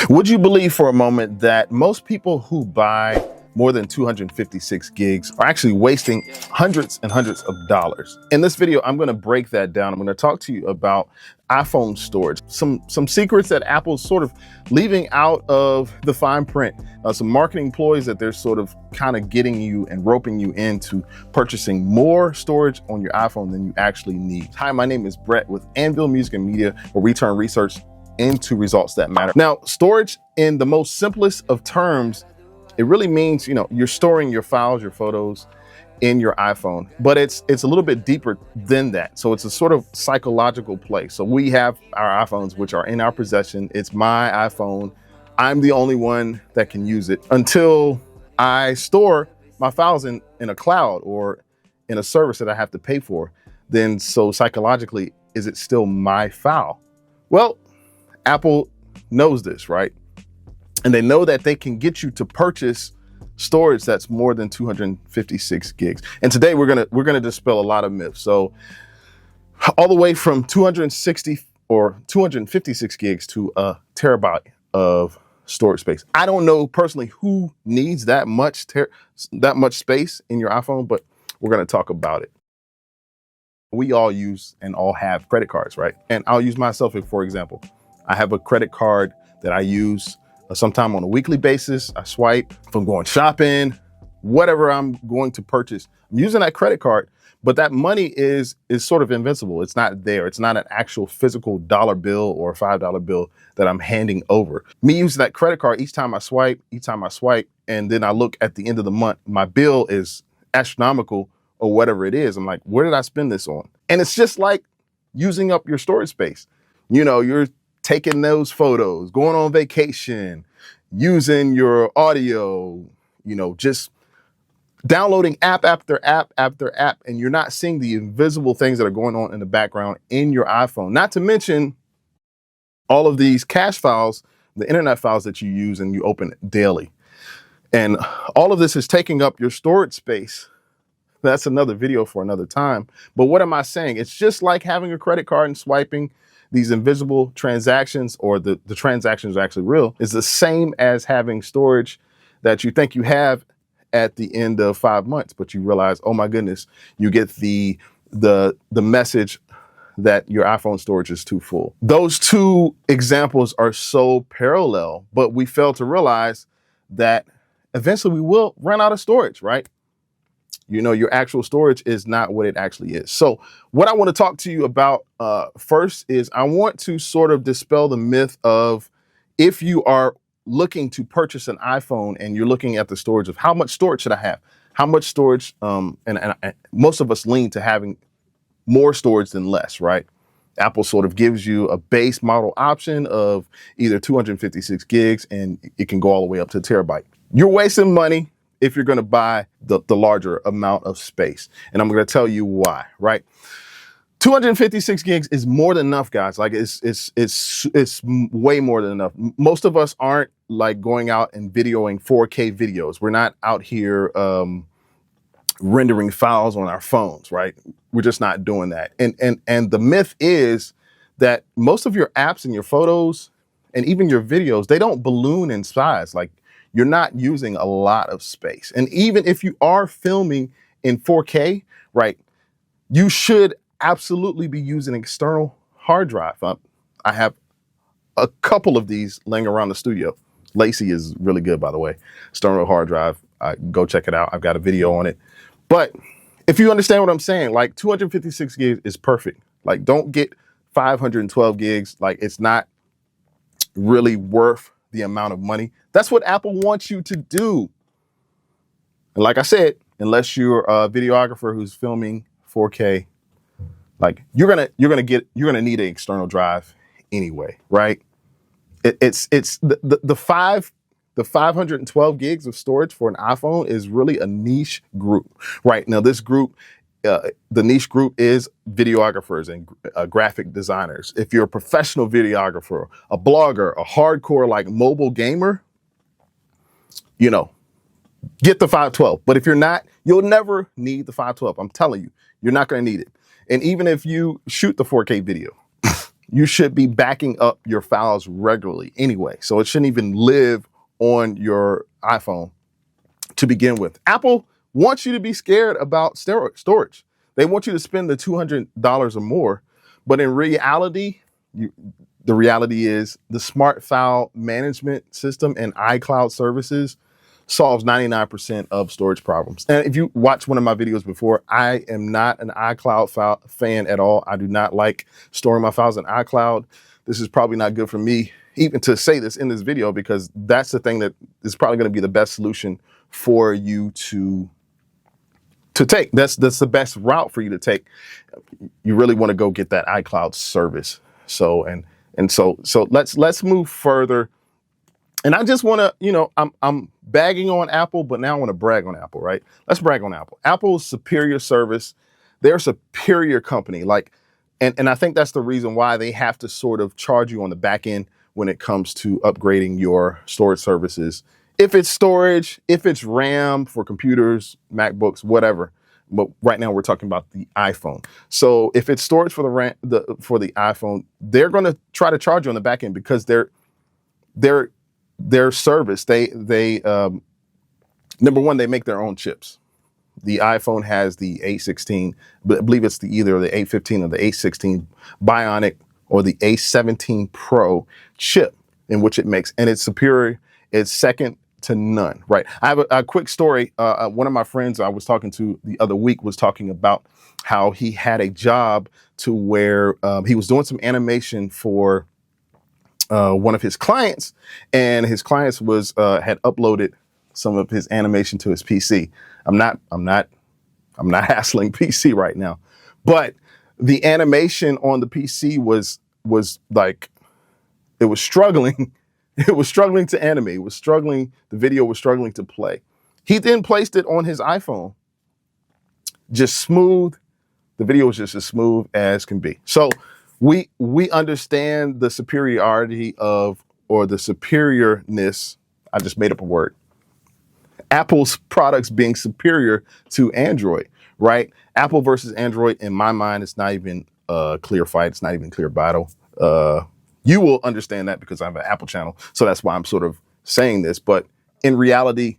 Would you believe for a moment that most people who buy more than 256 gigs are actually wasting hundreds and hundreds of dollars? In this video, I'm going to break that down. I'm going to talk to you about iPhone storage, some secrets that Apple's sort of leaving out of the fine print, some marketing ploys that they're sort of kind of getting you and roping you into purchasing more storage on your iPhone than you actually need. Hi, my name is Brett with Anvil Music and Media, where we turn research into results that matter. Now, storage in the most simplest of terms, it really means, you're storing your files, your photos in your iPhone, but it's a little bit deeper than that. So it's a sort of psychological play. So we have our iPhones, which are in our possession. It's my iPhone. I'm the only one that can use it until I store my files in a cloud or in a service that I have to pay for. Then, so psychologically, is it still my file? Well, Apple knows this, right? And they know that they can get you to purchase storage that's more than 256 gigs. And today we're gonna dispel a lot of myths. So all the way from 260 or 256 gigs to a terabyte of storage space. I don't know personally who needs that much space in your iPhone, but we're gonna talk about it. We all use and all have credit cards, right? And I'll use myself for example. I have a credit card that I use sometime on a weekly basis. I swipe if I'm going shopping, whatever I'm going to purchase. I'm using that credit card, but that money is sort of invincible. It's not there. It's not an actual physical dollar bill or a $5 bill that I'm handing over. Me using that credit card, each time I swipe, and then I look at the end of the month, my bill is astronomical or whatever it is. I'm like, where did I spend this on? And it's just like using up your storage space. You're taking those photos, going on vacation, using your audio, just downloading app after app after app, and you're not seeing the invisible things that are going on in the background in your iPhone. Not to mention all of these cache files, the internet files that you use and you open daily. And all of this is taking up your storage space. That's another video for another time. But what am I saying? It's just like having a credit card and swiping. These invisible transactions, or the transactions are actually real, is the same as having storage that you think you have at the end of 5 months, but you realize, oh my goodness, you get the message that your iPhone storage is too full. Those two examples are so parallel, but we fail to realize that eventually we will run out of storage, right? Your actual storage is not what it actually is. So what I want to talk to you about first is I want to sort of dispel the myth of, if you are looking to purchase an iPhone and you're looking at the storage of how much storage should I have? How much storage? And most of us lean to having more storage than less, right? Apple sort of gives you a base model option of either 256 gigs and it can go all the way up to a terabyte. You're wasting money if you're going to buy the larger amount of space. And I'm going to tell you why, right? 256 gigs is more than enough, guys. Like it's way more than enough. Most of us aren't like going out and videoing 4K videos. We're not out here rendering files on our phones, right? We're just not doing that. And the myth is that most of your apps and your photos and even your videos, they don't balloon in size. Like, you're not using a lot of space. And even if you are filming in 4K, right, you should absolutely be using an external hard drive. I have a couple of these laying around the studio. Lacey is really good, by the way. External hard drive. Go check it out. I've got a video on it. But if you understand what I'm saying, like 256 gigs is perfect. Like, don't get 512 gigs. Like, it's not really worth the amount of money. That's what Apple wants you to do. And like I said, unless you're a videographer who's filming 4K, like you're gonna need an external drive anyway, right? It's the 512 gigs of storage for an iPhone is really a niche group, right? Now this group, the niche group is videographers and graphic designers. If you're a professional videographer, a blogger, a hardcore like mobile gamer, get the 512. But if you're not, you'll never need the 512. I'm telling you, you're not going to need it. And even if you shoot the 4K video, you should be backing up your files regularly anyway. So it shouldn't even live on your iPhone to begin with. Apple wants you to be scared about storage. They want you to spend the $200 or more, but in reality, the reality is the smart file management system and iCloud services solves 99% of storage problems. And if you watch one of my videos before, I am not an iCloud file fan at all. I do not like storing my files in iCloud. This is probably not good for me even to say this in this video, because that's the thing that is probably going to be the best solution for you to take. That's the best route for you to take. You really want to go get that iCloud service. So let's move further. And I just want to, I'm bagging on Apple, but now I want to brag on Apple, right? Let's brag on Apple. Apple's superior service. They're a superior company. And I think that's the reason why they have to sort of charge you on the back end when it comes to upgrading your storage services. If it's storage, if it's RAM for computers, MacBooks, whatever. But right now we're talking about the iPhone. So if it's storage for the RAM, for the iPhone, they're going to try to charge you on the back end because their service, they number one, they make their own chips. The iPhone has the A16, but I believe it's either the A15 or the A16 Bionic or the A17 Pro chip in which it makes, and it's superior. It's second to none, right? I have a quick story. One of my friends I was talking to the other week was talking about how he had a job to where he was doing some animation for one of his clients, and his clients was had uploaded some of his animation to his PC. I'm not hassling PC right now, but the animation on the PC was like, it was struggling. It was struggling to animate. It was struggling. The video was struggling to play. He then placed it on his iPhone, just smooth. The video was just as smooth as can be. So we understand the superiority of, or the superiorness. I just made up a word. Apple's products being superior to Android, right? Apple versus Android, in my mind, it's not even a clear fight. It's not even a clear battle. You will understand that because I have an Apple channel. So that's why I'm sort of saying this. But in reality,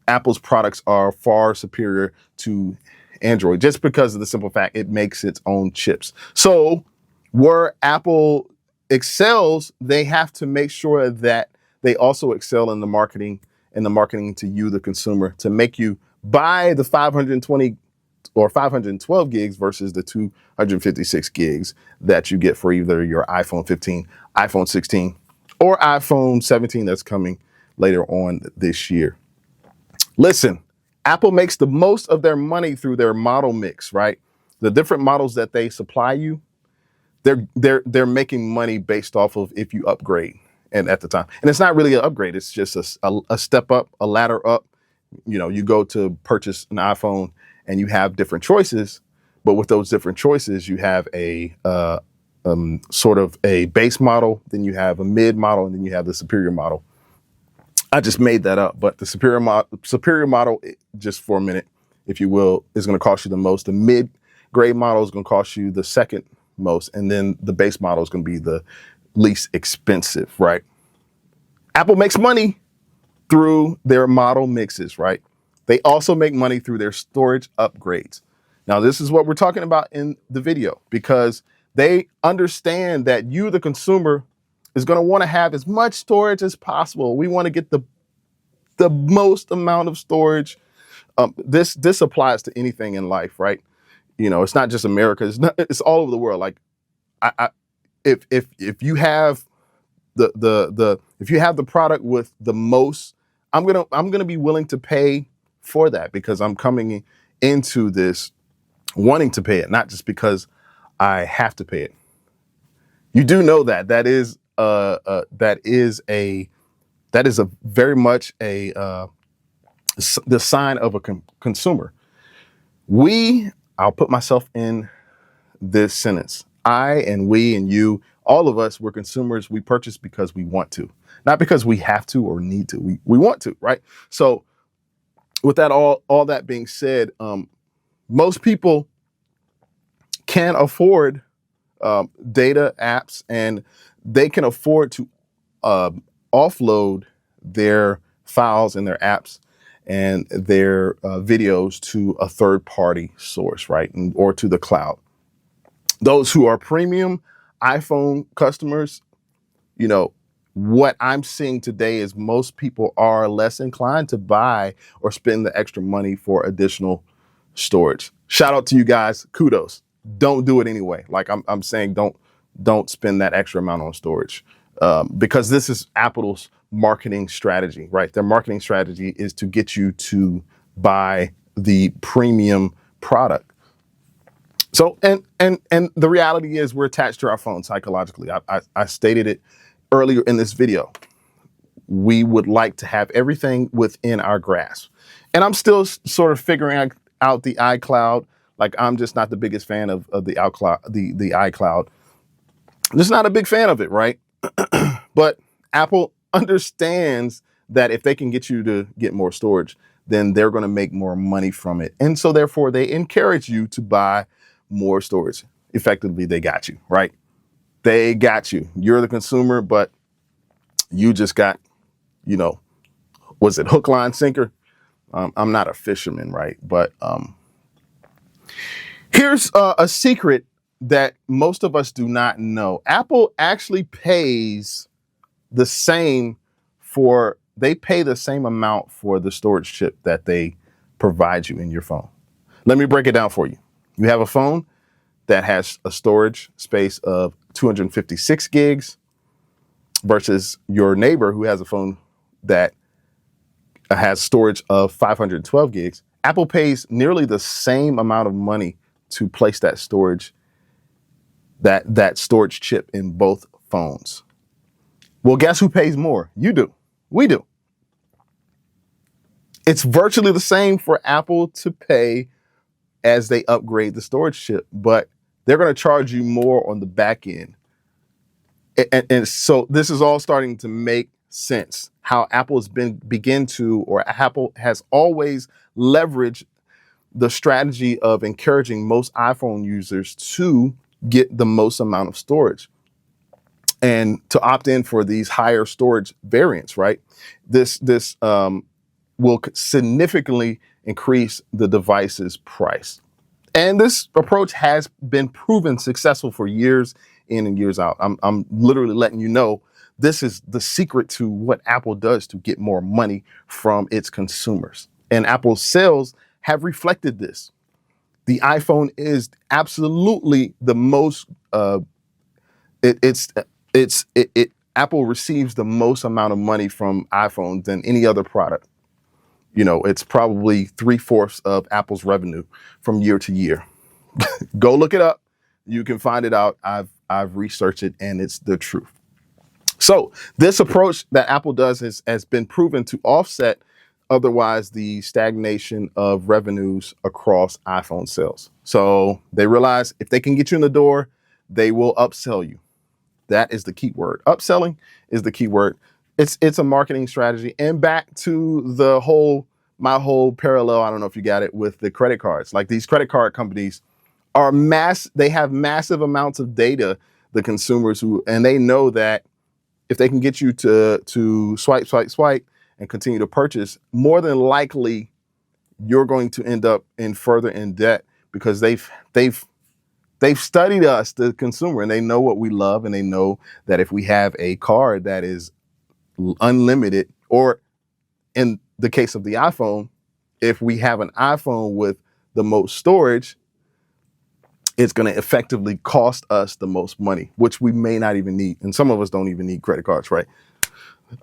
Apple's products are far superior to Android just because of the simple fact it makes its own chips. So where Apple excels, they have to make sure that they also excel in the marketing to you, the consumer, to make you buy the 520 or 512 gigs versus the 256 gigs that you get for either your iPhone 15, iPhone 16, or iPhone 17 that's coming later on this year. Listen, Apple makes the most of their money through their model mix, right? The different models that they supply you, they're making money based off of if you upgrade. And at the time, and it's not really an upgrade. It's just a step up, a ladder up. You go to purchase an iPhone and you have different choices, but with those different choices, you have a sort of a base model, then you have a mid model, and then you have the superior model. I just made that up, but the superior model, just for a minute, if you will, is going to cost you the most. The mid grade model is going to cost you the second most, and then the base model is going to be the least expensive, right? Apple makes money through their model mixes, right? They also make money through their storage upgrades. Now, this is what we're talking about in the video, because they understand that you, the consumer, is going to want to have as much storage as possible. We want to get the most amount of storage. This applies to anything in life, right? It's not just America. It's all over the world. Like, if you have if you have the product with the most, I'm gonna be willing to pay for that, because I'm coming into this wanting to pay it, not just because I have to pay it. You do know that is a very much the sign of a consumer. I'll put myself in this sentence. I and we and you, all of us, we're consumers. We purchase because we want to, not because we have to or need to. We want to, right? So with that, all that being said, most people can't afford data apps, and they can afford to uh, offload their files and their apps and their videos to a third-party source, right? Or to the cloud. Those who are premium iPhone customers, you know, what I'm seeing today is most people are less inclined to buy or spend the extra money for additional storage. Shout out to you guys. Kudos. Don't do it anyway. Like I'm saying, don't spend that extra amount on storage, because this is Apple's marketing strategy, right? Their marketing strategy is to get you to buy the premium product. So, and the reality is we're attached to our phone psychologically. I stated it earlier in this video. We would like to have everything within our grasp. And I'm still sort of figuring out the iCloud. Like, I'm just not the biggest fan of the iCloud. I'm just not a big fan of it, right? But Apple understands that if they can get you to get more storage, then they're going to make more money from it. And so therefore they encourage you to buy more storage. Effectively, they got you, right? They got you. You're the consumer, but you just got, you know, was it hook, line, sinker? I'm not a fisherman, right? But here's a secret that most of us do not know. Apple actually pays the same they pay the same amount for the storage chip that they provide you in your phone. Let me break it down for you. You have a phone that has a storage space of 256 gigs versus your neighbor who has a phone that has storage of 512 gigs. Apple pays nearly the same amount of money to place that storage chip in both phones. Well, guess who pays more? You do. We do. It's virtually the same for Apple to pay as they upgrade the storage chip, but they're going to charge you more on the back end. And so this is all starting to make sense. How Apple has always leveraged the strategy of encouraging most iPhone users to get the most amount of storage and to opt in for these higher storage variants, right? This will significantly increase the device's price. And this approach has been proven successful for years in and years out. I'm literally letting you know this is the secret to what Apple does to get more money from its consumers. And Apple's sales have reflected this. The iPhone is absolutely the most, Apple receives the most amount of money from iPhones than any other product. You know, it's probably 3/4 of Apple's revenue from year to year. Go look it up. You can find it out. I've researched it and it's the truth. So this approach that Apple does has been proven to offset otherwise the stagnation of revenues across iPhone sales. So they realize if they can get you in the door, they will upsell you. That is the key word. Upselling is the key word. It's a marketing strategy. And back to my whole parallel, I don't know if you got it, with the credit cards. Like, these credit card companies they have massive amounts of data, the consumers and they know that if they can get you to swipe and continue to purchase, more than likely you're going to end up further in debt, because they've studied us, the consumer, and they know what we love, and they know that if we have a card that is unlimited, or in the case of the iPhone, if we have an iPhone with the most storage, it's going to effectively cost us the most money, which we may not even need. And some of us don't even need credit cards, right?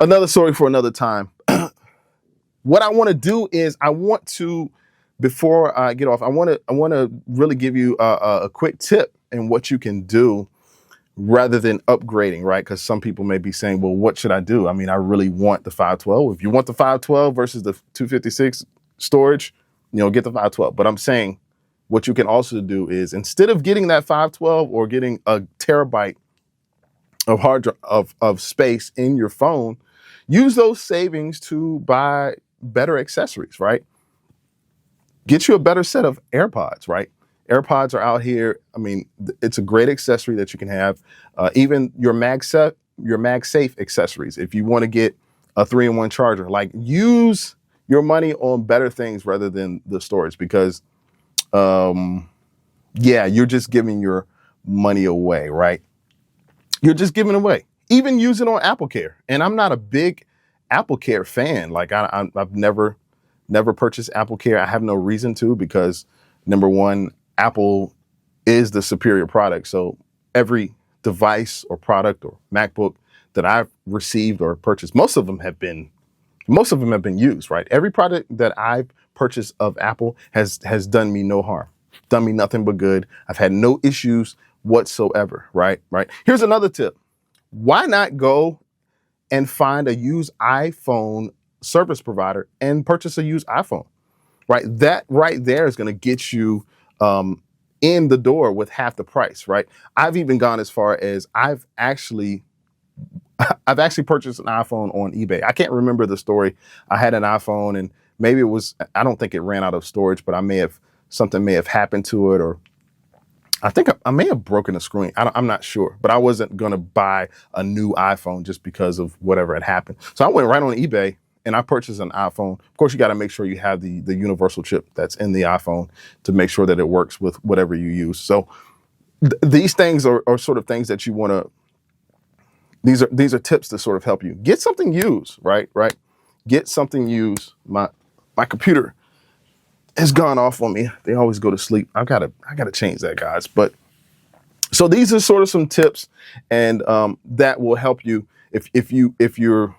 Another story for another time. What I want to do is before I get off, I want to really give you a quick tip in what you can do rather than upgrading, right? Because some people may be saying, well, what should I do? I mean, I really want the 512. If you want the 512 versus the 256 storage, get the 512. But I'm saying what you can also do is, instead of getting that 512 or getting a terabyte of space in your phone, use those savings to buy better accessories, right? Get you a better set of AirPods, right? AirPods are out here. I mean, it's a great accessory that you can have. Even your MagSafe accessories. If you want to get a 3-in-1 charger, like use your money on better things rather than the storage, because yeah, you're just giving your money away, right? You're just giving away. Even use it on AppleCare. And I'm not a big AppleCare fan. Like I've never purchased AppleCare. I have no reason to, because number one, Apple is the superior product. So every device or product or MacBook that I've received or purchased, most of them have been used, right? Every product that I've purchased of Apple has done me no harm, done me nothing but good. I've had no issues whatsoever, right? Here's another tip. Why not go and find a used iPhone service provider and purchase a used iPhone, right? That right there is going to get you in the door with half the price, right? I've even gone as far as I've actually purchased an iPhone on eBay. I can't remember the story. I had an iPhone and maybe it was, I don't think it ran out of storage, but something may have happened to it, or I think I may have broken a screen. I'm not sure, but I wasn't going to buy a new iPhone just because of whatever had happened. So I went right on eBay and I purchased an iPhone. Of course, you got to make sure you have the universal chip that's in the iPhone to make sure that it works with whatever you use. So these things are sort of things that you want to, these are tips to sort of help you get something used, right? Get something used. My computer has gone off on me. They always go to sleep. I gotta change that, guys. But so these are sort of some tips, and that will help you if you're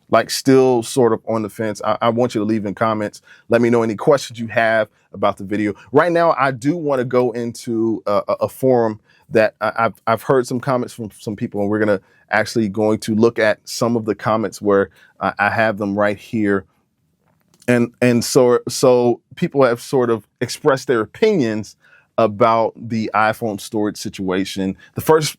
like still sort of on the fence. I want you to leave in comments. Let me know any questions you have about the video. Right now, I do want to go into a forum that I've heard some comments from some people, and we're going to look at some of the comments where I have them right here. And so people have sort of expressed their opinions about the iPhone storage situation. The first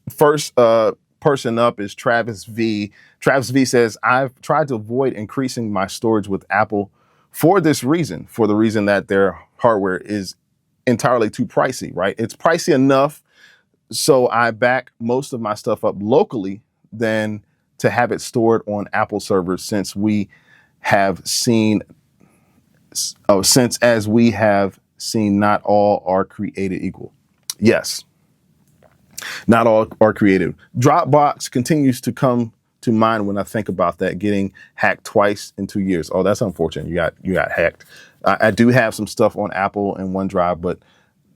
person up is Travis V. Travis V says, I've tried to avoid increasing my storage with Apple for the reason that their hardware is entirely too pricey, right? It's pricey enough, so I back most of my stuff up locally than to have it stored on Apple servers, since as we have seen, not all are created equal. Yes, not all are created. Dropbox continues to come to mind when I think about that, getting hacked twice in 2 years. Oh, that's unfortunate. You got hacked. I do have some stuff on Apple and OneDrive, but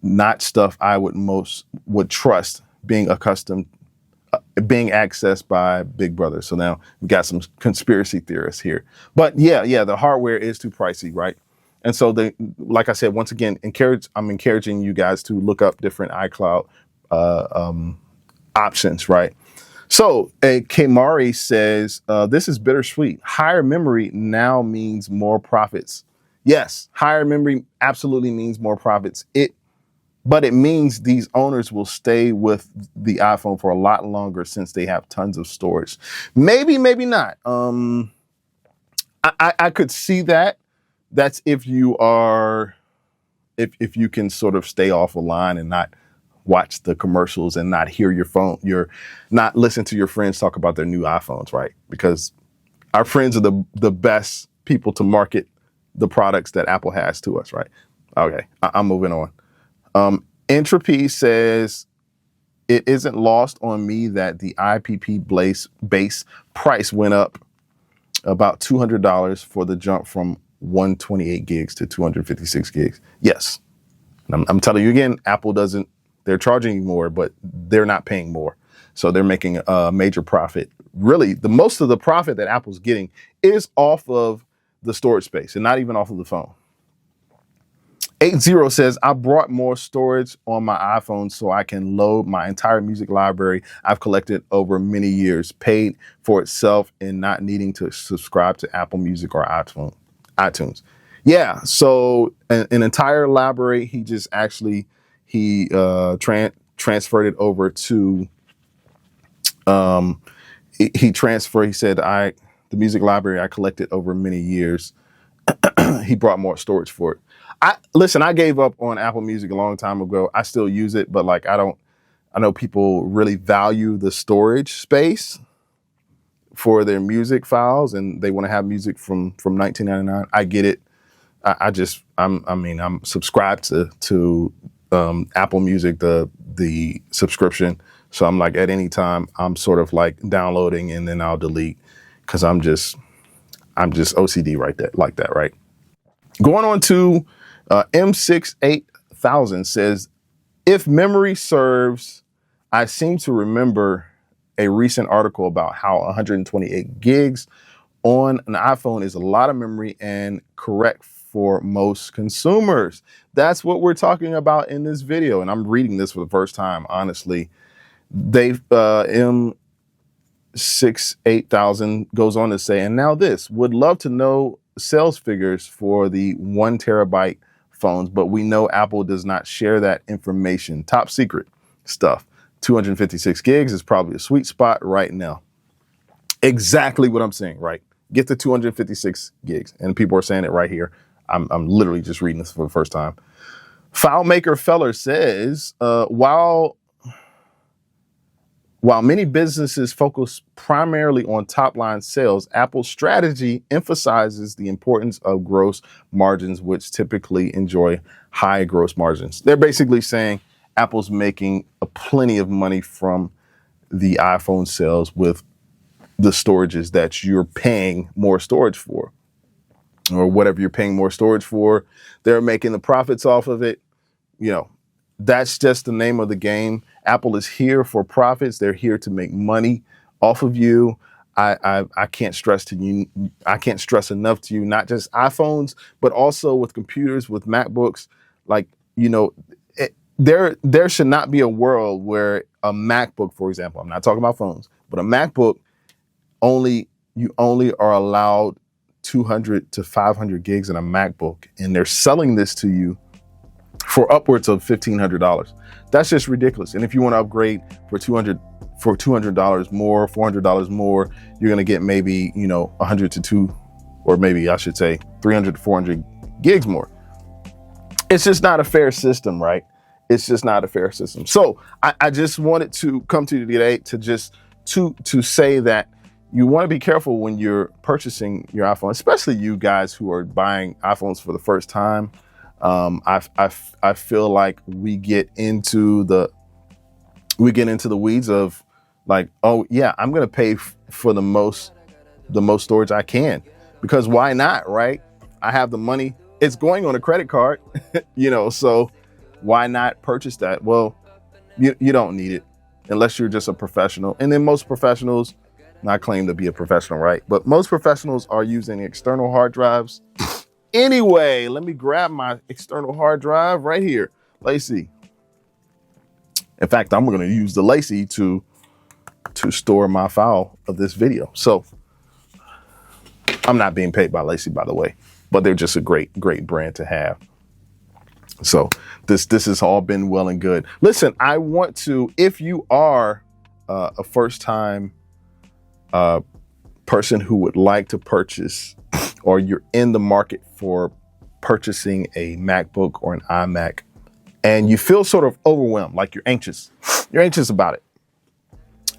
not stuff I would trust being being accessed by Big Brother. So now we got some conspiracy theorists here. But yeah, the hardware is too pricey, right? And so like I said, once again, I'm encouraging you guys to look up different iCloud options, right? So Kamari says, this is bittersweet. Higher memory now means more profits. Yes, higher memory absolutely means more profits. But it means these owners will stay with the iPhone for a lot longer since they have tons of storage. Maybe not. I could see that. That's if you can sort of stay off a line and not watch the commercials and not hear you're not listen to your friends talk about their new iPhones, right? Because our friends are the best people to market the products that Apple has to us, right? Okay, I'm moving on. Entropy says, it isn't lost on me that the IPP base price went up about $200 for the jump from 128 gigs to 256 gigs. Yes. And I'm telling you again, they're charging you more, but they're not paying more. So they're making a major profit. Really, the most of the profit that Apple's getting is off of the storage space and not even off of the phone. 80 says, I brought more storage on my iPhone so I can load my entire music library I've collected over many years, paid for itself, and not needing to subscribe to Apple Music or iTunes. Yeah, so an entire library, he transferred it over to, he said, the music library I collected over many years, he brought more storage for it. Listen, I gave up on Apple Music a long time ago. I still use it, but like I know people really value the storage space for their music files, and they want to have music from 1999. I get it. I'm subscribed to Apple Music, the subscription. So I'm like, at any time I'm sort of like downloading and then I'll delete, because I'm just OCD like that, right? Going on to M68000 says, if memory serves, I seem to remember a recent article about how 128 gigs on an iPhone is a lot of memory and correct for most consumers. That's what we're talking about in this video. And I'm reading this for the first time, honestly. They've M68000 goes on to say, and now this, would love to know sales figures for the 1 terabyte phones, but we know Apple does not share that information. Top secret stuff. 256 gigs is probably a sweet spot right now. Exactly what I'm saying, right? Get the 256 gigs. And people are saying it right here. I'm literally just reading this for the first time. FileMaker Feller says, while many businesses focus primarily on top line sales, Apple's strategy emphasizes the importance of gross margins, which typically enjoy high gross margins. They're basically saying Apple's making a plenty of money from the iPhone sales with the storages that you're paying more storage for, or whatever you're paying more storage for. They're making the profits off of it. You know, that's just the name of the game. Apple is here for profits. They're here to make money off of you. I can't stress to you. I can't stress enough to you, not just iPhones, but also with computers, with MacBooks. Like, you know, there should not be a world where a MacBook, for example, I'm not talking about phones, but a MacBook, you only are allowed 200 to 500 gigs in a MacBook, and they're selling this to you for upwards of $1,500. That's just ridiculous. And if you want to upgrade for $200 more, $400 more, you're going to get maybe, 100 to 2, or maybe I should say 300 to 400 gigs more. It's just not a fair system, right? It's just not a fair system. So I just wanted to come to you today to say that you want to be careful when you're purchasing your iPhone, especially you guys who are buying iPhones for the first time. I feel like we get into the weeds of like, oh yeah, I'm gonna pay for the most storage I can, because why not, right? I have the money. It's going on a credit card, so why not purchase that? Well, you don't need it unless you're just a professional. And then most professionals, not claim to be a professional, right? But most professionals are using external hard drives. Anyway, let me grab my external hard drive right here. Lacy. In fact, I'm going to use the Lacy to store my file of this video. So I'm not being paid by Lacy, by the way, but they're just a great brand to have. So this has all been well and good. Listen, I want to, if you are a first time person who would like to purchase, or you're in the market for purchasing a MacBook or an iMac, and you feel sort of overwhelmed, like you're anxious about it.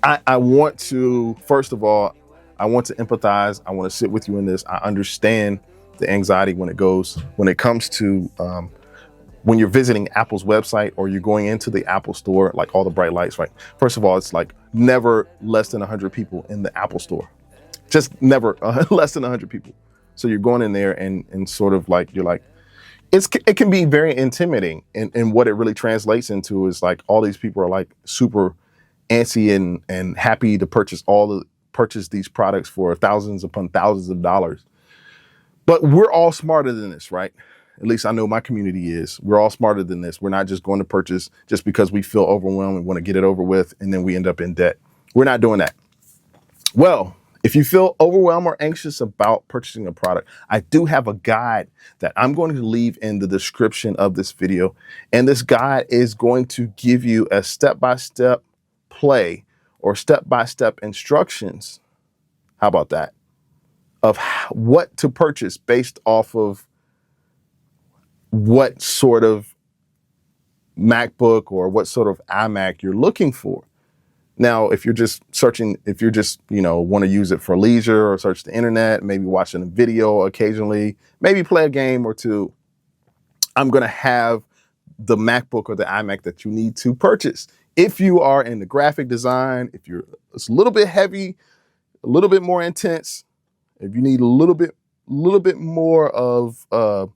I want to, first of all, I want to empathize. I want to sit with you in this. I understand the anxiety when it comes to when you're visiting Apple's website or you're going into the Apple store, like all the bright lights, right? First of all, it's like never less than 100 people in the Apple store. Just never less than 100 people. So you're going in there and sort of like, you're like, it can be very intimidating. And what it really translates into is like all these people are like super antsy and happy to purchase these products for thousands upon thousands of dollars. But we're all smarter than this, right? At least I know my community is. We're all smarter than this. We're not just going to purchase just because we feel overwhelmed and want to get it over with, and then we end up in debt. We're not doing that. Well, if you feel overwhelmed or anxious about purchasing a product, I do have a guide that I'm going to leave in the description of this video. And this guide is going to give you a step-by-step play or step-by-step instructions. How about that? Of what to purchase based off of what sort of MacBook or what sort of iMac you're looking for. Now, if you're just searching, if you're just, want to use it for leisure or search the internet, maybe watching a video occasionally, maybe play a game or two, I'm going to have the MacBook or the iMac that you need to purchase. If you are in the graphic design, if it's a little bit heavy, a little bit more intense, if you need a little bit more of a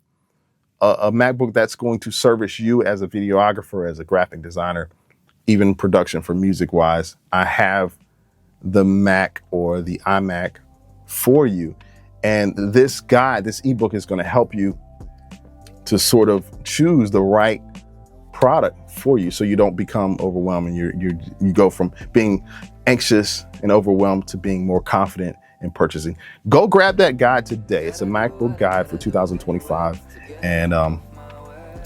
MacBook that's going to service you as a videographer, as a graphic designer, even production for music wise, I have the Mac or the iMac for you. And this guide, this ebook is going to help you to sort of choose the right product for you so you don't become overwhelmed and you go from being anxious and overwhelmed to being more confident in purchasing. Go grab that guide today. It's a MacBook guide for 2025, and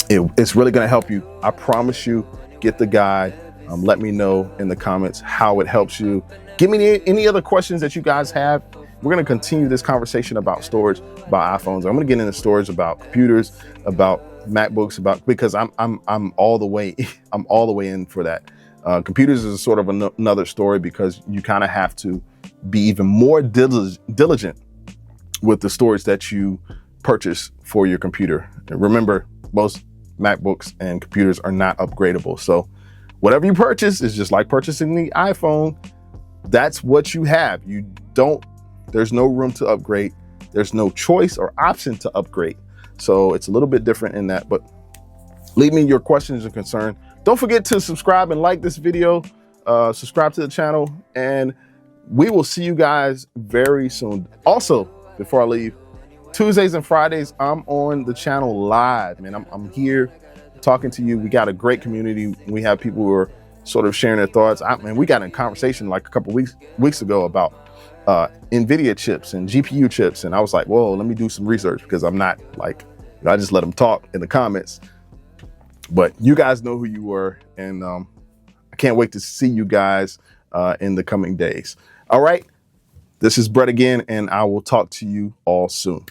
it's really going to help you. I promise you. Get the guide. Let me know in the comments how it helps you. Give me any other questions that you guys have. We're going to continue this conversation about storage, about iPhones. I'm going to get into storage, about computers, about MacBooks, because I'm all the way in for that. Computers is sort of another story, because you kind of have to be even more diligent with the storage that you purchase for your computer. And remember, most MacBooks and computers are not upgradable. So whatever you purchase is just like purchasing the iPhone. That's what you have. There's no room to upgrade. There's no choice or option to upgrade. So it's a little bit different in that, but leave me your questions and concerns. Don't forget to subscribe and like this video, subscribe to the channel, and we will see you guys very soon. Also, before I leave, Tuesdays and Fridays, I'm on the channel live, man. I'm here talking to you. We got a great community. We have people who are sort of sharing their thoughts. We got in a conversation like a couple weeks ago about NVIDIA chips and GPU chips. And I was like, whoa, let me do some research, because I'm not like, I just let them talk in the comments. But you guys know who you were. And I can't wait to see you guys in the coming days. All right. This is Brett again, and I will talk to you all soon.